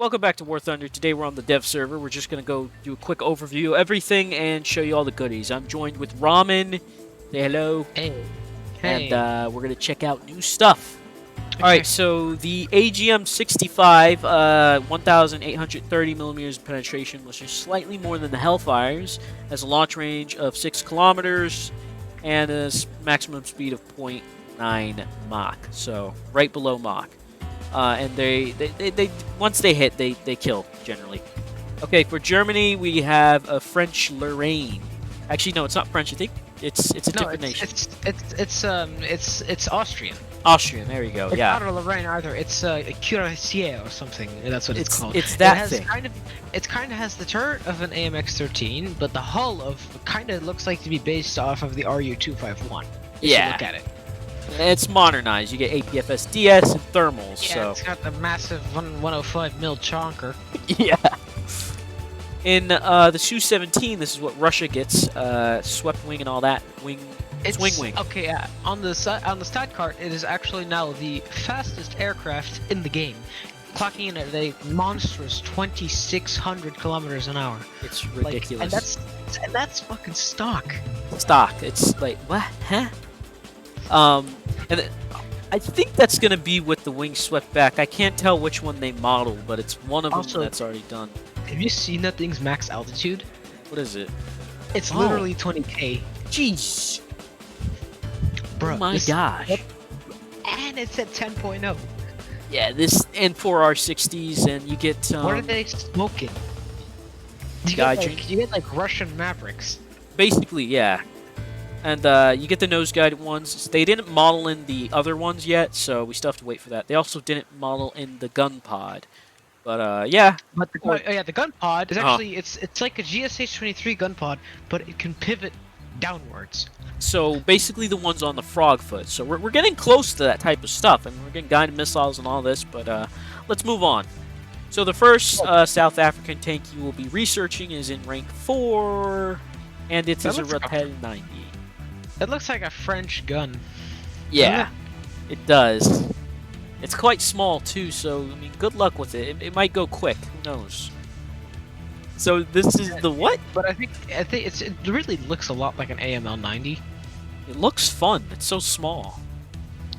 welcome back to War Thunder. Today we're on the dev server. We're just going to go do a quick overview of everything and show you all the goodies. I'm joined with Ramen. Say hello. Hey. And we're going to check out new stuff. Okay. Alright, so the AGM-65, 1,830 millimeters of penetration, which is slightly more than the Hellfires, has a launch range of 6 kilometers and a maximum speed of 0.9 Mach, so right below Mach. And they once they hit, they kill generally. Okay, for Germany we have a French Lorraine. Actually, no, it's not French. I think it's a different nation. It's Austrian. Austrian. There you go. It's Yeah. not Lorraine either. It's Cuirassier or something. That's what it's called. It's that thing. It kind of has the turret of an AMX-13, but the hull of kind of looks like to be based off of the RU-251. Yeah. Look at it. It's modernized. You get APFS DS and thermals. Yeah, so. it's got the massive 105 mil chonker. Yeah. In the SU-17, this is what Russia gets. Swept wing and all that. Swing wing. Okay, yeah. On the stat card, it is actually now the fastest aircraft in the game, clocking in at a monstrous 2,600 kilometers an hour. It's ridiculous. And that's fucking stock. Stock. It's like what? Huh? And I think that's gonna be with the wing swept back. I can't tell which one they modeled, but it's one of them that's already done. Have you seen that thing's max altitude? What is it? It's literally 20k. Jeez. Bro, oh my gosh. And it's at 10.0. Yeah, this and 4R60s, and you get. What are they smoking? You get like Russian Mavericks. Basically, yeah. And you get the nose guided ones. They didn't model in the other ones yet, so we still have to wait for that. They also didn't model in the gun pod. But yeah. But the gun pod is actually it's like a GSH-23 gun pod, but it can pivot downwards. So basically the ones on the frog foot. So we're getting close to that type of stuff, and we're getting guided missiles and all this. But let's move on. So the first South African tank you will be researching is in rank 4, and it is a Rappel 90. It looks like a French gun. Yeah, it does. It's quite small too, so I mean, good luck with it. It might go quick. Who knows? So this is the what? But I think it really looks a lot like an AML 90. It looks fun. It's so small.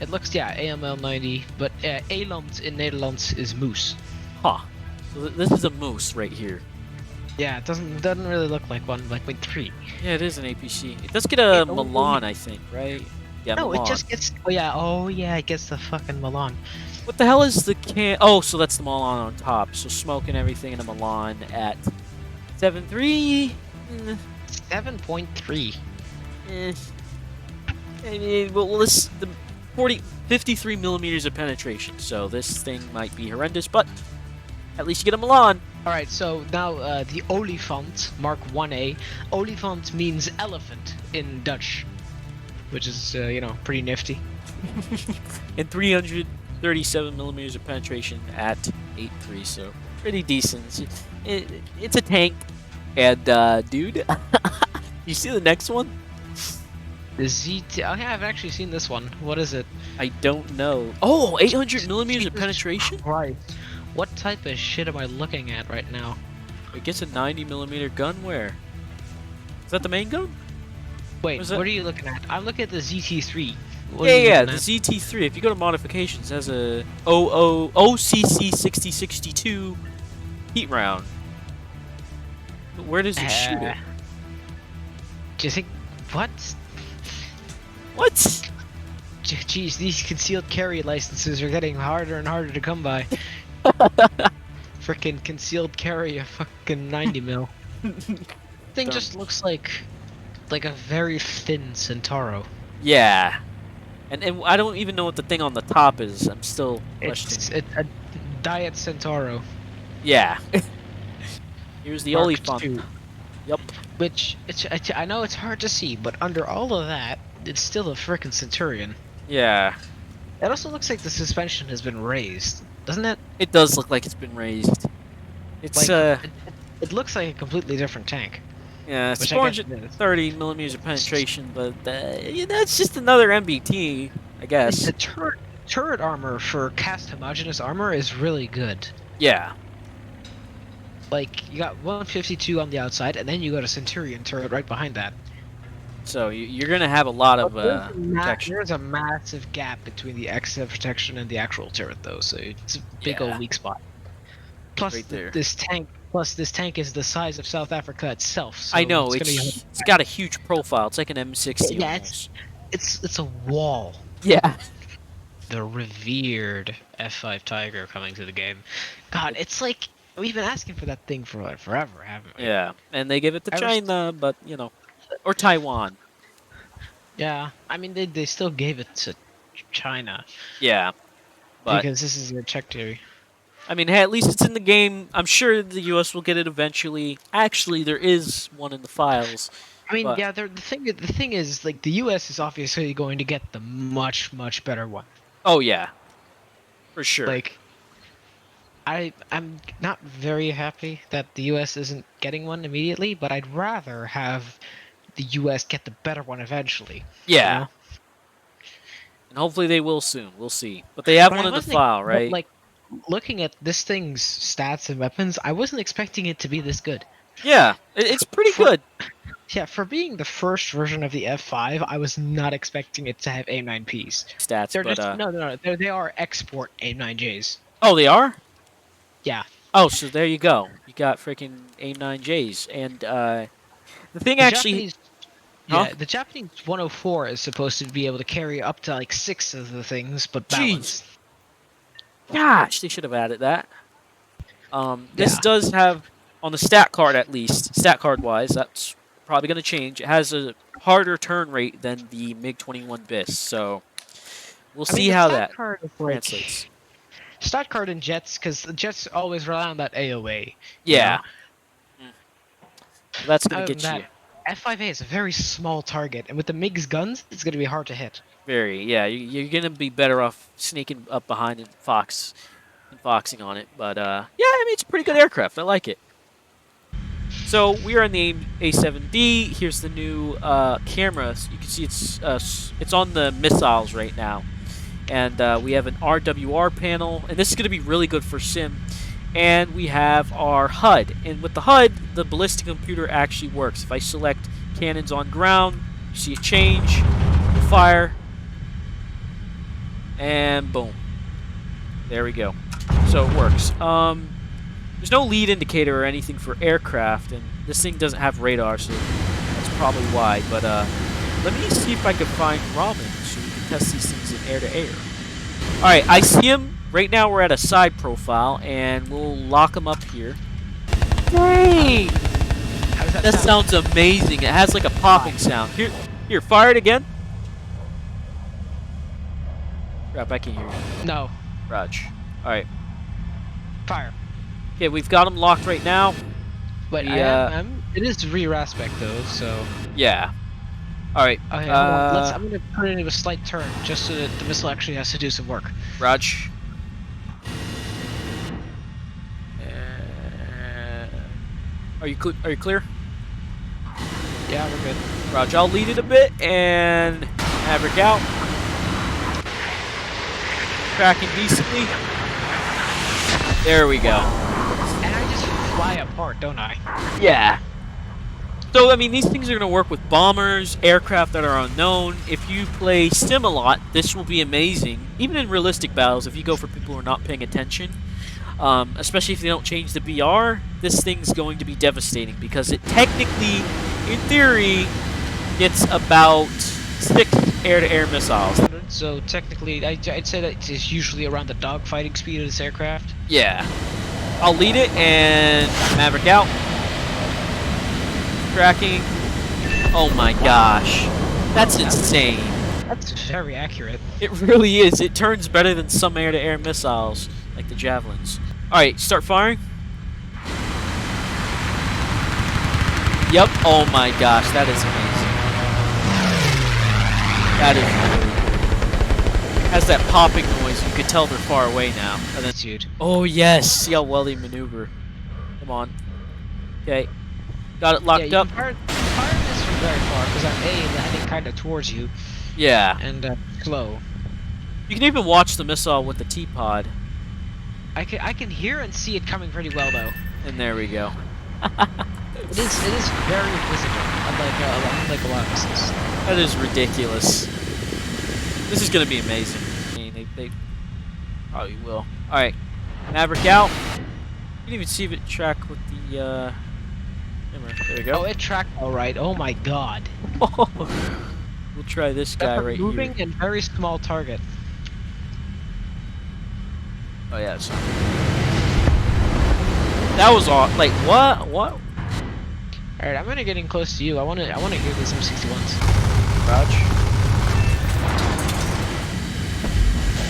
It looks AML 90, but Eland in Netherlands is moose. Huh. So this is a moose right here. Yeah, it doesn't really look like one, like with 3. Yeah, it is an APC. It does get a Milan, I think, right? Yeah, no, Milan. It just gets. Oh yeah, it gets the fucking Milan. What the hell is the can? Oh, so that's the Milan on top. So smoke and everything in a Milan at 7.3. 7.3. I mean, well, this the 53 millimeters of penetration. So this thing might be horrendous, but at least you get a Milan. Alright, so now the Olifant Mark 1A. Olifant means elephant in Dutch, which is, pretty nifty. And 337 millimeters of penetration at 8.3, so pretty decent. It's a tank. And, dude, you see the next one? The ZT. Oh, yeah, I've actually seen this one. What is it? I don't know. Oh, 800 millimeters of penetration? Right. What type of shit am I looking at right now? It gets a 90 millimeter gun where? Is that the main gun? Wait, what are you looking at? I'm looking at the ZT3. Yeah, the ZT3. If you go to modifications, it has a OCC 6062 heat round. Where does it shoot it? Do you think... What? What? Jeez, these concealed carry licenses are getting harder and harder to come by. Frickin' concealed carry a fucking 90 mil. Thing just looks like a very thin Centauro. Yeah. And I don't even know what the thing on the top is. I'm still questioning. It's a Diet Centauro. Yeah. Here's the Olifant. Yep. Which, I know it's hard to see, but under all of that, it's still a frickin' Centurion. Yeah. It also looks like the suspension has been raised, doesn't it? It does look like it's been raised. It's like, it looks like a completely different tank. Yeah, it's 430 millimeters of penetration, but that's just another MBT, I guess. The turret armor for cast homogeneous armor is really good. Yeah. Like, you got 152 on the outside, and then you got a Centurion turret right behind that. So you're going to have a lot of But protection. there's a massive gap between the extra protection and the actual turret, though, so it's a big old Yeah, weak spot. Plus, right there. this tank is the size of South Africa itself, I so know, it's gonna be hard. it's got a huge profile. It's like an M60 Yeah, almost. it's a wall. Yeah. The revered F-5 Tiger coming to the game. God, it's like we've been asking for that thing for like forever, haven't we? Yeah, and they give it to Ever s- China, but you know, or Taiwan. Yeah, I mean they still gave it to China Yeah, but because this is their territory. I mean, hey, at least it's in the game. I'm sure the U.S. will get it eventually. Actually, there is one in the files, I mean, but yeah, the thing is like the U.S. is obviously going to get the much better one. oh yeah, for sure. Like I'm not very happy that the U.S. isn't getting one immediately, but I'd rather have the U.S. get the better one eventually. You Yeah, know? and hopefully they will soon. We'll see. But they have But one I in the wasn't, file, but right? like looking at this thing's stats and weapons, I wasn't expecting it to be this good. Yeah, it's pretty For good. Yeah, for being the first version of the F5, I was not expecting it to have AIM-9Ps. Stats, They're but just no. They are export AIM-9Js. oh, they are. Yeah. Oh, so there you go. You got freaking AIM-9Js, and the thing The actually, Japanese huh? Yeah, the Japanese 104 is supposed to be able to carry up to like 6 of the things, but Jeez, balanced. gosh, they should have added that. This Yeah. does have, on the stat card at least, stat card wise, that's probably going to change. It has a harder turn rate than the MiG-21 BIS, so we'll I mean, see the how stat that card is translates. like stat card and jets, because the jets always rely on that AOA. You know, Yeah, so that's going to other than get that, you F5A is a very small target, and with the MiG's guns, it's going to be hard to hit. very, yeah, you're going to be better off sneaking up behind and foxing on it, but yeah, I mean, it's a pretty good aircraft. I like it. So we are in the A7D. Here's the new camera. So you can see it's on the missiles right now, and we have an RWR panel, and this is going to be really good for sim. And we have our HUD, and with the HUD, the ballistic computer actually works. If I select cannons on ground, you see it change, fire, and boom. There we go. So it works. There's no lead indicator or anything for aircraft, and this thing doesn't have radar, so that's probably why. But let me see if I can find Ramen so we can test these things in air-to-air. All right, I see him. Right now we're at a side profile, and we'll lock him up here. Dang! How does that That sound? sounds amazing. It has like a popping sound. Here, fire it again. Crap, I can't hear you. No. Raj. All right. Fire. Okay, we've got him locked right now. But it is rear aspect though, so. Yeah. All right. Okay, hold on. I'm gonna put it into a slight turn, just so that the missile actually has to do some work. Raj. Are you clear? Yeah, we're good. Raj, I'll lead it a bit and Maverick out. Tracking decently. There we go. And I just fly apart, don't I? Yeah. So, I mean, these things are going to work with bombers, aircraft that are unknown. If you play Sim a lot, this will be amazing. Even in realistic battles, if you go for people who are not paying attention, especially if they don't change the BR, this thing's going to be devastating because it technically, in theory, gets about 6 air-to-air missiles. So technically, I'd say that it's usually around the dogfighting speed of this aircraft. Yeah. I'll lead it and Maverick out. Tracking. Oh my gosh. That's insane. That's very accurate. It really is. It turns better than some air-to-air missiles, like the Javelins. Alright, start firing. Yep. Oh my gosh, that is amazing. That is really has that popping noise. You could tell they're far away now. And then, Dude. oh yes, see how well they maneuver. Come on. Okay. Got it locked up. Fire this from very far because I'm heading kind of towards you Yeah. and slow. You can even watch the missile with the T-pod. I can hear and see it coming pretty well though. And there we go. It is very visible, unlike a lot of missiles. That is ridiculous. This is gonna be amazing. I mean, they probably will. All right, Maverick out. You can even see if it track with the camera. There you go. Oh, it tracked all right. Oh my god. We'll try this guy That's a right moving here. and very small target. Oh yeah. So that was off. Like what? What? All right, I'm gonna get in close to you. I wanna hear these M61s. Crouch.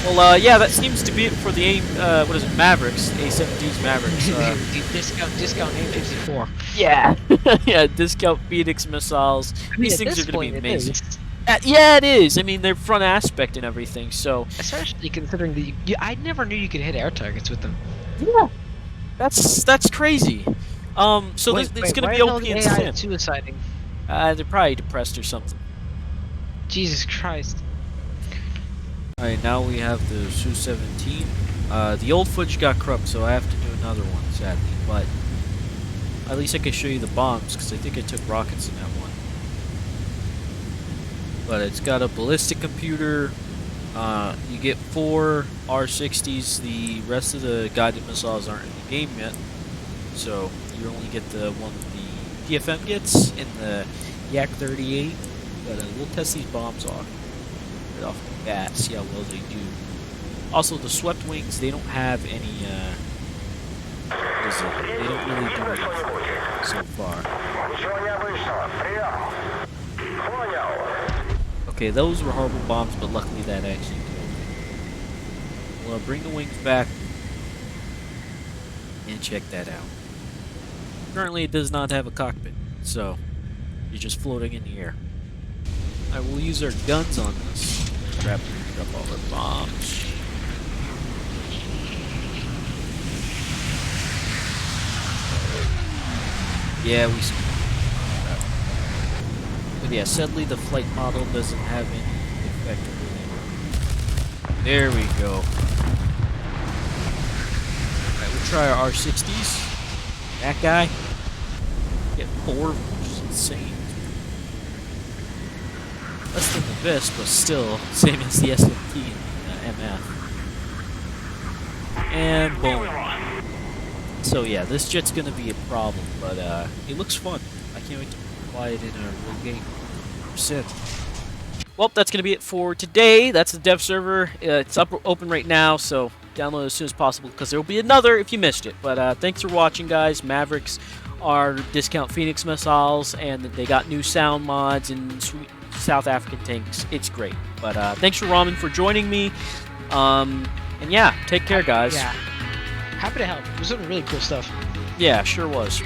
Well, yeah, that seems to be it for the AIM. What is it? Mavericks. A-17's Mavericks. discount AIM-54. Yeah. Yeah. Discount Phoenix missiles. I mean, These at things this are going to point, be it amazing. is. Yeah, it is. I mean, they're front aspect and everything. So. Especially considering I never knew you could hit air targets with them. Yeah. That's crazy. So it's going to be OP and AI Sim. suiciding. They're probably depressed or something. Jesus Christ. Alright, now we have the SU-17. The old footage got corrupt, so I have to do another one, sadly. But at least I can show you the bombs, because I think I took rockets in that one. But it's got a ballistic computer. You get 4 R-60s. The rest of the guided missiles aren't in the game yet. So you only get the one the PFM gets in the Yak-38. But we'll test these bombs off. Right off the bat, see how well they do. Also, the swept wings, they don't have any, they don't really do anything so far. Okay, those were horrible bombs, but luckily that actually killed me. Well, bring the wings back and check that out. Currently, it does not have a cockpit, so you're just floating in the air. Alright, we'll use our guns on this. Grab up all our bombs. Yeah, we see. But yeah, sadly the flight model doesn't have any effect really. There we go. Alright, we'll try our R-60s. That guy. Get 4, which is insane. Less than the best, but still same as the S-17 MF. And boom. So yeah, this jet's gonna be a problem, but it looks fun. I can't wait to fly it in a real game. Sim. Well, that's gonna be it for today. That's the dev server. It's open right now, so download as soon as possible because there will be another if you missed it. But thanks for watching, guys. Mavericks are discount Phoenix missiles, and they got new sound mods and sweet South African tanks. It's great. But thanks for Ramen for joining me. And yeah, take care, guys. Yeah. Happy to help. It was some really cool stuff. Yeah, sure was.